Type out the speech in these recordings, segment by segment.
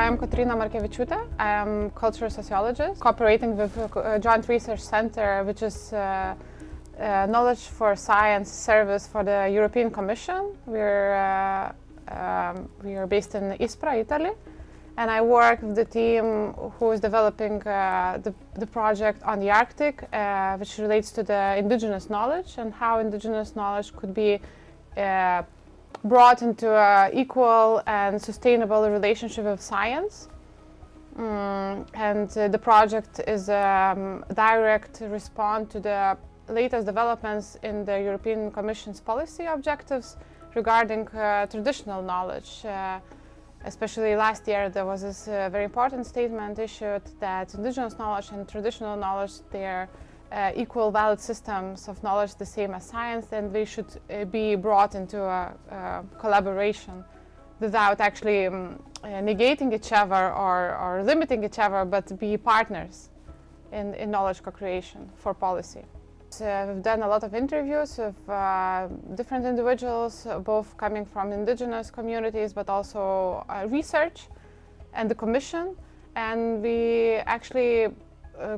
I'm Kotryna Markeviciute. I am cultural sociologist, cooperating with a joint research center, which is Knowledge for Science service for the European Commission. We are based in Ispra, Italy, and I work with the team who is developing the project on the Arctic, which relates to the indigenous knowledge and how indigenous knowledge could be brought into an equal and sustainable relationship with science. The project is a direct response to the latest developments in the European Commission's policy objectives regarding traditional knowledge. Especially last year, there was this very important statement issued that indigenous knowledge and traditional knowledge, they're equal valid systems of knowledge, the same as science, and they should be brought into a collaboration without actually negating each other or limiting each other, but be partners in knowledge co-creation for policy. We've done a lot of interviews with different individuals, both coming from indigenous communities, but also research and the Commission. And we actually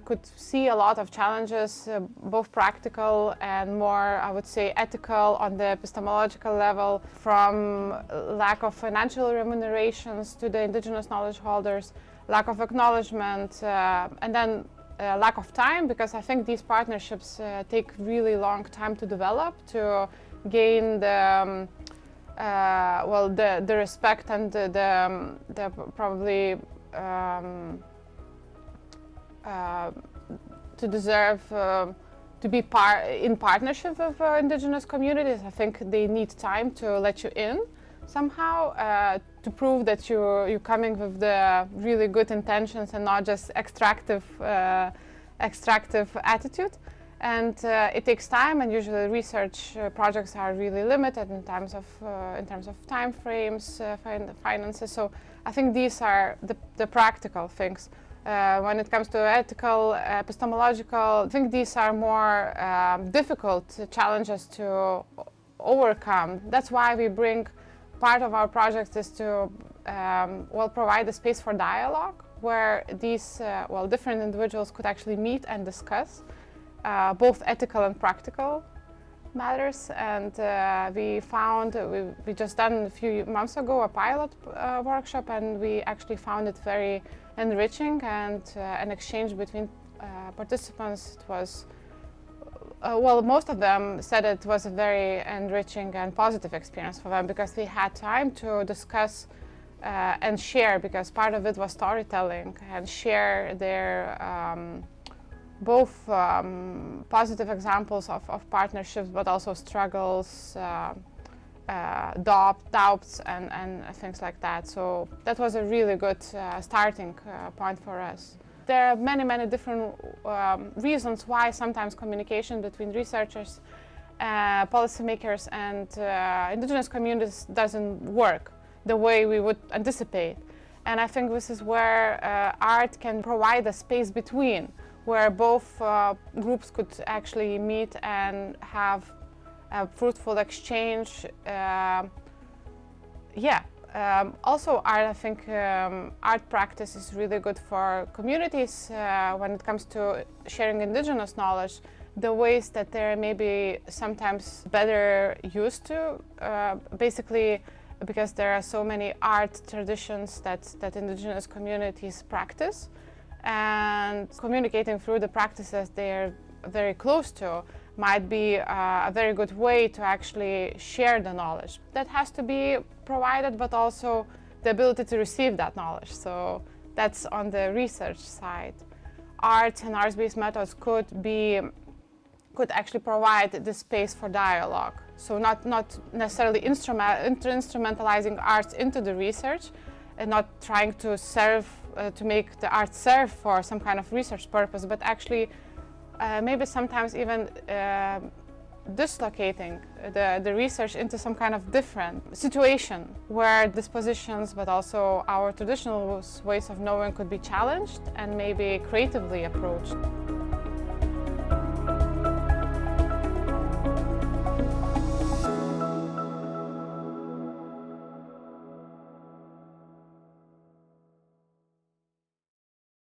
could see a lot of challenges, both practical and more, I would say, ethical on the epistemological level, from lack of financial remunerations to the indigenous knowledge holders, lack of acknowledgement, and then lack of time, because I think these partnerships take really long time to develop, to gain the respect and the probably to deserve to be in partnership with indigenous communities. I think they need time to let you in somehow, to prove that you're coming with the really good intentions and not just extractive attitude. And it takes time, and usually research projects are really limited in terms of time frames, finances. So I think these are the practical things. When it comes to ethical, epistemological, I think these are more difficult challenges to overcome. That's why we bring part of our project is to provide a space for dialogue, where these different individuals could actually meet and discuss both ethical and practical matters. And we just done a few months ago a pilot workshop, and we actually found it very enriching, and an exchange between participants. It was most of them said it was a very enriching and positive experience for them, because they had time to discuss and share, because part of it was storytelling, and share their both positive examples of partnerships, but also struggles, doubts and things like that. So that was a really good starting point for us. There are many different reasons why sometimes communication between researchers, policymakers and indigenous communities doesn't work the way we would anticipate. And I think this is where art can provide a space between, where both groups could actually meet and have a fruitful exchange. Also art, I think art practice is really good for communities when it comes to sharing indigenous knowledge, the ways that they're maybe sometimes better used to, basically because there are so many art traditions that indigenous communities practice, and communicating through the practices they're very close to might be a very good way to actually share the knowledge. That has to be provided, but also the ability to receive that knowledge. So that's on the research side. Art and arts-based methods could actually provide the space for dialogue. So not necessarily instrumentalizing arts into the research, and not trying to to make the art serve for some kind of research purpose, but actually maybe sometimes even dislocating the research into some kind of different situation, where dispositions but also our traditional ways of knowing could be challenged and maybe creatively approached.